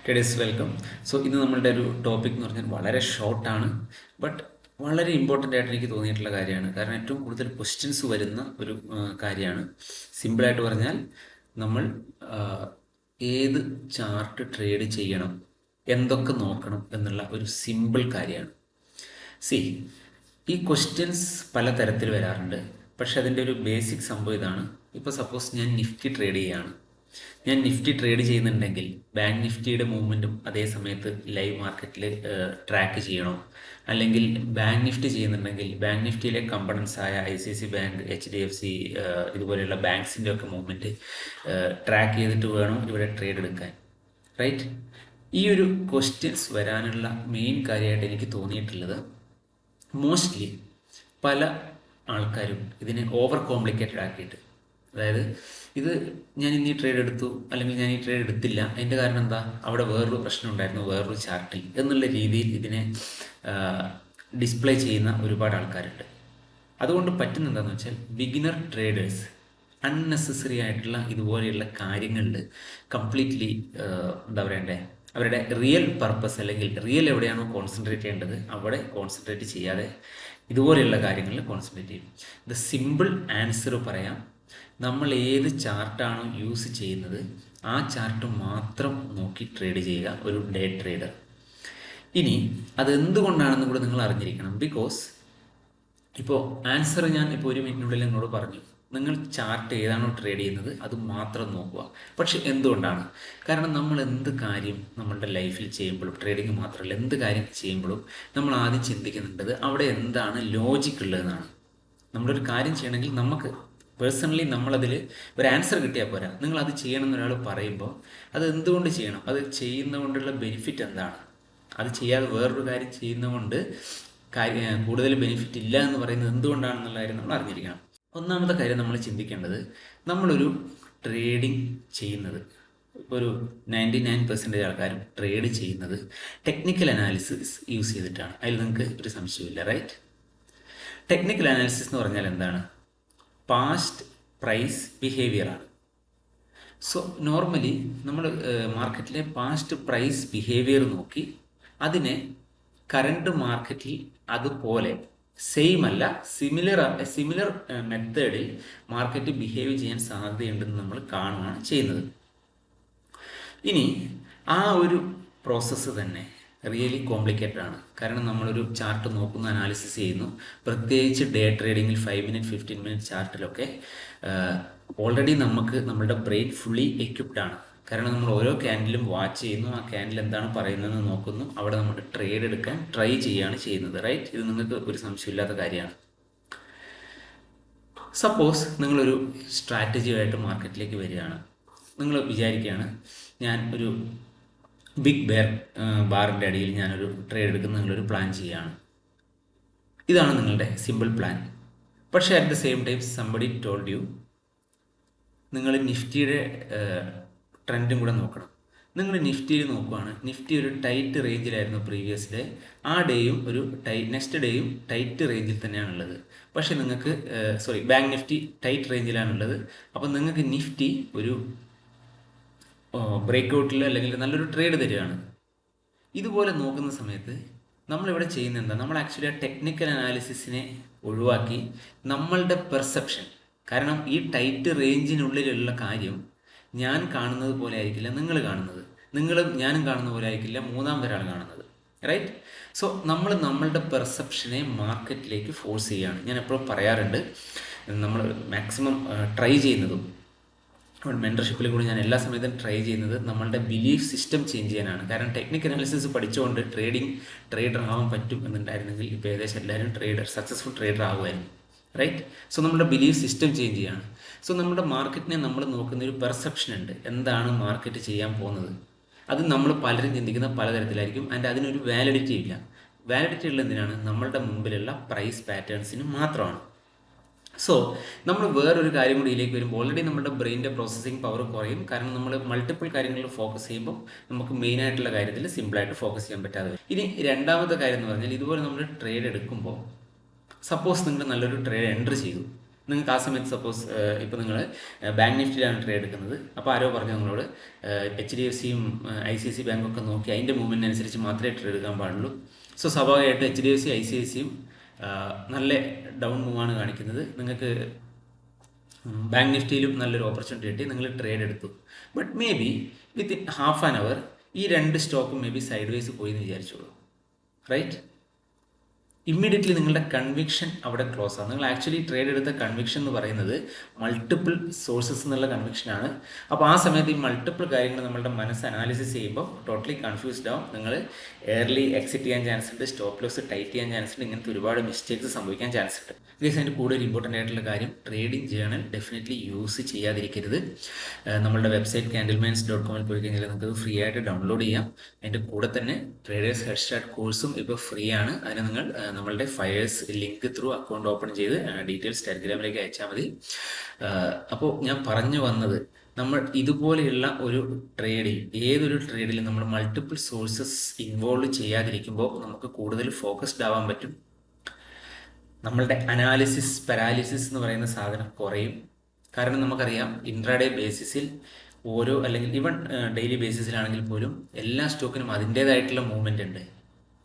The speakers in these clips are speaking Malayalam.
Today's welcome. സോ ഇന്ന് നമ്മളുടെ ഒരു ടോപ്പിക് എന്ന് പറഞ്ഞാൽ വളരെ ഷോർട്ടാണ്, ബട്ട് വളരെ ഇമ്പോർട്ടൻ്റ് ആയിട്ട് എനിക്ക് തോന്നിയിട്ടുള്ള കാര്യമാണ്. കാരണം ഏറ്റവും കൂടുതൽ ക്വസ്റ്റ്യൻസ് വരുന്ന ഒരു കാര്യമാണ്. സിമ്പിളായിട്ട് പറഞ്ഞാൽ നമ്മൾ ആ, ഏത് ചാർട്ട് ട്രേഡ് ചെയ്യണം, എന്തൊക്കെ നോക്കണം എന്നുള്ള ഒരു സിമ്പിൾ കാര്യമാണ്. സി ഈ ക്വസ്റ്റ്യൻസ് പല തരത്തിൽ വരാറുണ്ട്. പക്ഷെ അതിൻ്റെ ഒരു ബേസിക് സംഭവം ഇതാണ്. ഇപ്പോൾ സപ്പോസ് ഞാൻ നിഫ്റ്റി ട്രേഡ് ചെയ്യുകയാണ്. ഞാൻ നിഫ്റ്റി ട്രേഡ് ചെയ്യുന്നുണ്ടെങ്കിൽ ബാങ്ക് നിഫ്റ്റിയുടെ മൂവ്മെൻറ്റും അതേ സമയത്ത് ലൈവ് മാർക്കറ്റിൽ ട്രാക്ക് ചെയ്യണോ? അല്ലെങ്കിൽ ബാങ്ക് നിഫ്റ്റി ചെയ്യുന്നുണ്ടെങ്കിൽ ബാങ്ക് നിഫ്റ്റിയിലെ കമ്പണൻസ് ആയ ICICI ബാങ്ക്, HDFC ഇതുപോലെയുള്ള ബാങ്ക്സിൻ്റെ ഒക്കെ മൂവ്മെൻറ്റ് ട്രാക്ക് ചെയ്തിട്ട് വേണം ഇവിടെ ട്രേഡ് എടുക്കാൻ, റൈറ്റ്? ഈ ഒരു ക്വസ്റ്റ്യൻസ് വരാനുള്ള മെയിൻ കാര്യമായിട്ട് എനിക്ക് തോന്നിയിട്ടുള്ളത്, മോസ്റ്റ്ലി പല ആൾക്കാരും ഇതിനെ ഓവർ കോംപ്ലിക്കേറ്റഡ് ആക്കിയിട്ട്, അതായത് ഇത് ഞാൻ ഇന്ന് ഈ ട്രേഡ് എടുത്തു അല്ലെങ്കിൽ ഞാൻ ഈ ട്രേഡ് എടുത്തില്ല, അതിൻ്റെ കാരണം എന്താ, അവിടെ വേറൊരു പ്രശ്നം ഉണ്ടായിരുന്നു വേറൊരു ചാർട്ടിൽ എന്നുള്ള രീതിയിൽ ഇതിനെ ഡിസ്പ്ലേ ചെയ്യുന്ന ഒരുപാട് ആൾക്കാരുണ്ട്. അതുകൊണ്ട് പറ്റുന്ന എന്താണെന്ന് വെച്ചാൽ ബിഗിനർ ട്രേഡേഴ്സ് അൺനെസസറി ആയിട്ടുള്ള ഇതുപോലെയുള്ള കാര്യങ്ങളിൽ കംപ്ലീറ്റ്ലി എന്താ പറയണ്ടേ, അവരുടെ റിയൽ പർപ്പസ് അല്ലെങ്കിൽ റിയൽ എവിടെയാണോ കോൺസെൻട്രേറ്റ് ചെയ്യേണ്ടത് അവിടെ കോൺസെൻട്രേറ്റ് ചെയ്യാതെ ഇതുപോലെയുള്ള കാര്യങ്ങളിൽ കോൺസെൻട്രേറ്റ് ചെയ്യും. ദ സിമ്പിൾ ആൻസർ പറയാം, നമ്മൾ ഏത് ചാർട്ടാണോ യൂസ് ചെയ്യുന്നത് ആ ചാർട്ട് മാത്രം നോക്കി ട്രേഡ് ചെയ്യുക ഒരു ഡേ ട്രേഡർ. ഇനി അതെന്തുകൊണ്ടാണെന്ന് കൂടെ നിങ്ങൾ അറിഞ്ഞിരിക്കണം. ബിക്കോസ് ഇപ്പോൾ ആൻസർ ഞാൻ ഇപ്പോൾ ഒരു മിനിറ്റിനുള്ളിൽ നിങ്ങളോട് പറഞ്ഞു, നിങ്ങൾ ചാർട്ട് ഏതാണോ ട്രേഡ് ചെയ്യുന്നത് അത് മാത്രം നോക്കുക. പക്ഷെ എന്തുകൊണ്ടാണ്? കാരണം നമ്മൾ എന്ത് കാര്യം നമ്മളുടെ ലൈഫിൽ ചെയ്യുമ്പോഴും, ട്രേഡിങ് മാത്രമല്ല എന്ത് കാര്യം ചെയ്യുമ്പോഴും നമ്മൾ ആദ്യം ചിന്തിക്കുന്നുണ്ടത് അവിടെ എന്താണ് ലോജിക് ഉള്ളതെന്നാണ്. നമ്മളൊരു കാര്യം ചെയ്യണമെങ്കിൽ നമുക്ക് പേഴ്സണലി നമ്മളതിൽ ഒരു ആൻസർ കിട്ടിയാൽ പോരാ, നിങ്ങൾ അത് ചെയ്യണം എന്നൊരാൾ പറയുമ്പോൾ അത് എന്തുകൊണ്ട് ചെയ്യണം, അത് ചെയ്യുന്നതുകൊണ്ടുള്ള ബെനിഫിറ്റ് എന്താണ്, അത് ചെയ്യാതെ വേറൊരു കാര്യം ചെയ്യുന്നതുകൊണ്ട് കൂടുതൽ ബെനിഫിറ്റ് ഇല്ല എന്ന് പറയുന്നത് എന്തുകൊണ്ടാണെന്നുള്ള കാര്യം നമ്മൾ അറിഞ്ഞിരിക്കണം. ഒന്നാമത്തെ കാര്യം നമ്മൾ ചിന്തിക്കേണ്ടത്, നമ്മളൊരു ട്രേഡിങ് ചെയ്യുന്നത്, ഒരു 99% ആൾക്കാരും ട്രേഡ് ചെയ്യുന്നത് ടെക്നിക്കൽ അനാലിസിസ് യൂസ് ചെയ്തിട്ടാണ്. അതിൽ നിങ്ങൾക്ക് ഒരു സംശയമില്ല, റൈറ്റ്? ടെക്നിക്കൽ അനാലിസിസ് എന്ന് പറഞ്ഞാൽ എന്താണ്? പാസ്റ്റ് പ്രൈസ് ബിഹേവിയറാണ്. സോ നോർമലി നമ്മൾ മാർക്കറ്റിലെ പാസ്റ്റ് പ്രൈസ് ബിഹേവിയർ നോക്കി അതിനെ കറണ്ട് മാർക്കറ്റിൽ അതുപോലെ സെയിം അല്ല സിമിലർ മെത്തേഡിൽ മാർക്കറ്റ് ബിഹേവ് ചെയ്യാൻ സാധ്യതയുണ്ടെന്ന് നമ്മൾ കാണുകയാണ് ചെയ്യുന്നത്. ഇനി ആ ഒരു പ്രോസസ്സ് തന്നെ റിയലി കോംപ്ലിക്കേറ്റഡ് ആണ്. കാരണം നമ്മളൊരു ചാർട്ട് നോക്കുന്ന, അനാലിസിസ് ചെയ്യുന്നു, പ്രത്യേകിച്ച് ഡേ ട്രേഡിങ്ങിൽ 5 മിനിറ്റ് 15 മിനിറ്റ് ചാർട്ടിലൊക്കെ ഓൾറെഡി നമുക്ക് നമ്മുടെ ബ്രെയിൻ ഫുള്ളി എക്യുപ്ഡ് ആണ്. കാരണം നമ്മൾ ഓരോ ക്യാൻഡിലും വാച്ച് ചെയ്യുന്നു, ആ ക്യാൻഡിൽ എന്താണ് പറയുന്നതെന്ന് നോക്കുന്നു, അവിടെ നമ്മൾ ട്രേഡ് എടുക്കാൻ ട്രൈ ചെയ്യുകയാണ് ചെയ്യുന്നത്, റൈറ്റ്? ഇത് നിങ്ങൾക്ക് ഒരു സംശയമില്ലാത്ത കാര്യമാണ്. സപ്പോസ് നിങ്ങളൊരു സ്ട്രാറ്റജിയായിട്ട് മാർക്കറ്റിലേക്ക് വരികയാണ്. നിങ്ങൾ വിചാരിക്കുകയാണ്, ഞാൻ ഒരു ബിഗ് ബാറിൻ്റെ അടിയിൽ ഞാനൊരു ട്രേഡ് എടുക്കുന്ന നിങ്ങളൊരു പ്ലാൻ ചെയ്യുകയാണ്. ഇതാണ് നിങ്ങളുടെ സിമ്പിൾ പ്ലാൻ. പക്ഷേ at the same time somebody told you, നിങ്ങൾ നിഫ്റ്റിയുടെ ട്രെൻഡും കൂടെ നോക്കണം. നിങ്ങൾ നിഫ്റ്റിയിൽ നോക്കുകയാണ്, നിഫ്റ്റി ഒരു ടൈറ്റ് റേഞ്ചിലായിരുന്നു പ്രീവിയസ് ഡേ, ആ ഡേയും ഒരു നെക്സ്റ്റ് ഡേയും ടൈറ്റ് റേഞ്ചിൽ തന്നെയാണുള്ളത്. പക്ഷേ നിങ്ങൾക്ക് ബാങ്ക് നിഫ്റ്റി ടൈറ്റ് റേഞ്ചിലാണുള്ളത്. അപ്പം നിങ്ങൾക്ക് നിഫ്റ്റി ഒരു ബ്രേക്ക് ഔട്ടിൽ അല്ലെങ്കിൽ നല്ലൊരു ട്രേഡ് തരികയാണ്. ഇതുപോലെ നോക്കുന്ന സമയത്ത് നമ്മളിവിടെ ചെയ്യുന്ന എന്താ, നമ്മൾ ആക്ച്വലി ആ ടെക്നിക്കൽ അനാലിസിസിനെ ഒഴിവാക്കി നമ്മളുടെ പെർസെപ്ഷൻ, കാരണം ഈ ടൈറ്റ് റേഞ്ചിനുള്ളിലുള്ള കാര്യം ഞാൻ കാണുന്നത് പോലെ ആയിരിക്കില്ല നിങ്ങൾ കാണുന്നത്, നിങ്ങളും ഞാനും കാണുന്ന പോലെ ആയിരിക്കില്ല മൂന്നാമതൊരാൾ കാണുന്നത്, റൈറ്റ്? സോ നമ്മൾ നമ്മളുടെ പെർസെപ്ഷനെ മാർക്കറ്റിലേക്ക് ഫോഴ്സ് ചെയ്യുകയാണ്. ഞാൻ എപ്പോഴും പറയാറുണ്ട്, നമ്മൾ മാക്സിമം ട്രൈ ചെയ്യുന്നതും മെൻറ്റർഷിപ്പിൽ കൂടി ഞാൻ എല്ലാ സമയത്തും ട്രൈ ചെയ്യുന്നത് നമ്മളുടെ ബിലീഫ് സിസ്റ്റം ചേഞ്ച് ചെയ്യാനാണ്. കാരണം ടെക്നിക്കൽ അനാലിസിസ് പഠിച്ചുകൊണ്ട് ട്രേഡർ ആവാൻ പറ്റും എന്നുണ്ടായിരുന്നെങ്കിൽ ഇപ്പോൾ ഏകദേശം എല്ലാവരും സക്സസ്ഫുൾ ട്രേഡർ ആകുമായിരുന്നു, റൈറ്റ്? സോ നമ്മുടെ ബിലീഫ് സിസ്റ്റം ചേഞ്ച് ചെയ്യാണ്. സോ നമ്മുടെ മാർക്കറ്റിനെ നമ്മൾ നോക്കുന്ന ഒരു പെർസെപ്ഷൻ ഉണ്ട്, എന്താണ് മാർക്കറ്റ് ചെയ്യാൻ പോകുന്നത്. അത് നമ്മൾ പലരും ചിന്തിക്കുന്ന പലതരത്തിലായിരിക്കും, ആൻഡ് അതിനൊരു വാലിഡിറ്റി ഇല്ല. വാലിഡിറ്റി ഉള്ള എന്തിനാണ്? നമ്മളുടെ മുമ്പിലുള്ള പ്രൈസ് പാറ്റേൺസിന് മാത്രമാണ്. സോ നമ്മൾ വേറൊരു കാര്യം കൂടി ഇതിലേക്ക് വരുമ്പോൾ ഓൾറെഡി നമ്മുടെ ബ്രെയിനിൻ്റെ പ്രോസസ്സിങ് പവർ കുറയും. കാരണം നമ്മൾ മൾട്ടിപ്പിൾ കാര്യങ്ങളിൽ ഫോക്കസ് ചെയ്യുമ്പോൾ നമുക്ക് മെയിനായിട്ടുള്ള കാര്യത്തിൽ സിമ്പിളായിട്ട് ഫോക്കസ് ചെയ്യാൻ പറ്റാതെ വരും. ഇനി രണ്ടാമത്തെ കാര്യം എന്ന് പറഞ്ഞാൽ, ഇതുപോലെ നമ്മൾ ട്രേഡ് എടുക്കുമ്പോൾ സപ്പോസ് നിങ്ങൾ നല്ലൊരു ട്രേഡ് എൻട്രി ചെയ്തു, നിങ്ങൾക്ക് ആ സമയത്ത് സപ്പോസ് ഇപ്പോൾ നിങ്ങൾ ബാങ്ക് നിഫ്റ്റിയിലാണ് ട്രേഡ് എടുക്കുന്നത്. അപ്പോൾ ആരോ പറഞ്ഞു നിങ്ങളോട് എച്ച് ഡി എഫ് സിയും ഐ സി ഐ സി ബാങ്കൊക്കെ നോക്കി അതിൻ്റെ മൂവ്മെൻറ്റ് അനുസരിച്ച് മാത്രമേ ട്രേഡ് എടുക്കാൻ പാടുള്ളൂ. സോ സ്വാഭാവികമായിട്ട് H D F C I C I സിയും നല്ല ഡൗൺ മൂവാണ് കാണിക്കുന്നത്. നിങ്ങൾക്ക് ബാങ്ക് നിഫ്റ്റിയിലും നല്ലൊരു ഓപ്പർച്യൂണിറ്റി കിട്ടി, നിങ്ങൾ ട്രേഡ് എടുത്തു. But may B within half an hour ഈ രണ്ട് സ്റ്റോക്കും മേ ബി സൈഡ് വേസ് പോയി എന്ന് വിചാരിച്ചോളൂ, റൈറ്റ്? ഇമ്മീഡിയറ്റ്ലി നിങ്ങളുടെ കൺവിക്ഷൻ അവിടെ ക്ലോസ് ആണ്. നിങ്ങൾ ആക്ച്വലി ട്രേഡ് എടുത്ത കൺവിക്ഷൻ എന്ന് പറയുന്നത് മൾട്ടിപ്പിൾ സോഴ്സസ് എന്നുള്ള കൺവിക്ഷനാണ്. അപ്പോൾ ആ സമയത്ത് ഈ മൾട്ടിപ്പിൾ കാര്യങ്ങൾ നമ്മളുടെ മനസ്സ് അനാലിസിസ് ചെയ്യുമ്പോൾ ടോട്ടലി കൺഫ്യൂസ്ഡ് ആവും. നിങ്ങൾ എയർലി എക്സിറ്റ് ചെയ്യാൻ ചാൻസ് ഉണ്ട്, സ്റ്റോപ്പ് ലോസ് ടൈറ്റ് ചെയ്യാൻ ചാൻസ് ഉണ്ട്, ഇങ്ങനത്തെ ഒരുപാട് മിസ്റ്റേക്സ് സംഭവിക്കാൻ ചാൻസ് ഉണ്ട്. ഗൈസ്, അതിൻ്റെ കൂടുതൽ ഇമ്പോർട്ടൻ്റ് ആയിട്ടുള്ള കാര്യം ട്രേഡിംഗ് ജേണൽ ഡെഫിനറ്റ്ലി യൂസ് ചെയ്യാതിരിക്കരുത്. നമ്മളുടെ വെബ്സൈറ്റ് candlemans.com പോയി കഴിഞ്ഞാൽ നിങ്ങൾക്ക് ഫ്രീ ആയിട്ട് ഡൗൺലോഡ് ചെയ്യാം. അതിൻ്റെ കൂടെ തന്നെ ട്രേഡേഴ്സ് ഹെഡ് സ്റ്റാർട്ട് കോഴ്സും ഇപ്പോൾ ഫ്രീ ആണ്. അതിന് നിങ്ങൾ നമ്മളുടെ fires link through account open ചെയ്ത് ഡീറ്റെയിൽസ് ടെലിഗ്രാമിലേക്ക് അയച്ചാൽ മതി. അപ്പോൾ ഞാൻ പറഞ്ഞു വന്നത്, നമ്മൾ ഇതുപോലെയുള്ള ഒരു ട്രേഡിൽ, ഏതൊരു ട്രേഡിലും നമ്മൾ മൾട്ടിപ്പിൾ സോഴ്സസ് ഇൻവോൾവ് ചെയ്യാതിരിക്കുമ്പോൾ നമുക്ക് കൂടുതൽ ഫോക്കസ്ഡ് ആവാൻ പറ്റും. നമ്മളുടെ അനാലിസിസ് പാരാലിസിസ് എന്ന് പറയുന്ന സാധനം കുറയും. കാരണം നമുക്കറിയാം ഇൻട്രാഡേ ബേസിസിൽ ഓരോ, അല്ലെങ്കിൽ ഈവൻ ഡെയിലി ബേസിസിലാണെങ്കിൽ പോലും എല്ലാ സ്റ്റോക്കിനും അതിൻ്റേതായിട്ടുള്ള മൂവ്മെൻ്റ് ഉണ്ട്.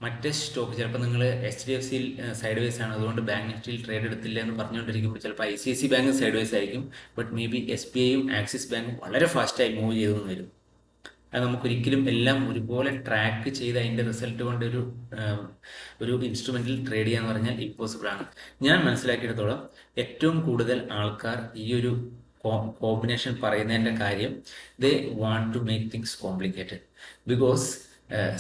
മറ്റേ സ്റ്റോക്ക് ചിലപ്പോൾ നിങ്ങൾ എച്ച് ഡി എഫ് സിയിൽ സൈഡ് വേസ് ആണ്, അതുകൊണ്ട് ബാങ്ക് നിഫ്റ്റിയിൽ ട്രേഡ് എടുത്തില്ല എന്ന് പറഞ്ഞുകൊണ്ടിരിക്കുമ്പോൾ ചിലപ്പോൾ I C I C bank sideways ആയിരിക്കും. But may be S B ഐയും ആക്സിസ് ബാങ്കും വളരെ ഫാസ്റ്റായി മൂവ് ചെയ്തു വരും. അത് നമുക്കൊരിക്കലും എല്ലാം ഒരുപോലെ ട്രാക്ക് ചെയ്ത് അതിൻ്റെ റിസൾട്ട് കൊണ്ട് ഒരു ഇൻസ്ട്രുമെൻറ്റിൽ ട്രേഡ് ചെയ്യാന്ന് പറഞ്ഞാൽ ഇമ്പോസിബിൾ ആണ്. ഞാൻ മനസ്സിലാക്കിയിടത്തോളം ഏറ്റവും കൂടുതൽ ആൾക്കാർ ഈ ഒരു കോമ്പിനേഷൻ പറയുന്നതിൻ്റെ കാര്യം, they want to make things complicated. Because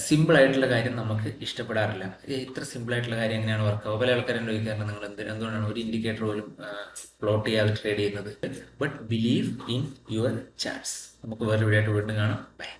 simple ആയിട്ടുള്ള കാര്യം നമുക്ക് ഇഷ്ടപ്പെടാറില്ല. ഇത്ര സിമ്പിൾ ആയിട്ടുള്ള കാര്യം എങ്ങനെയാണ് വർക്കാവുക? പല ആൾക്കാരും ചോദിക്കാറുണ്ട്, നിങ്ങൾ എന്തുകൊണ്ടാണ് ഒരു ഇൻഡിക്കേറ്റർ പോലും പ്ലോട്ട് ചെയ്യാതെ ട്രേഡ് ചെയ്യുന്നത്? But believe in your charts. നമുക്ക് വേറെ വീഡിയോ ആയിട്ട് വീണ്ടും കാണാം. ബൈ.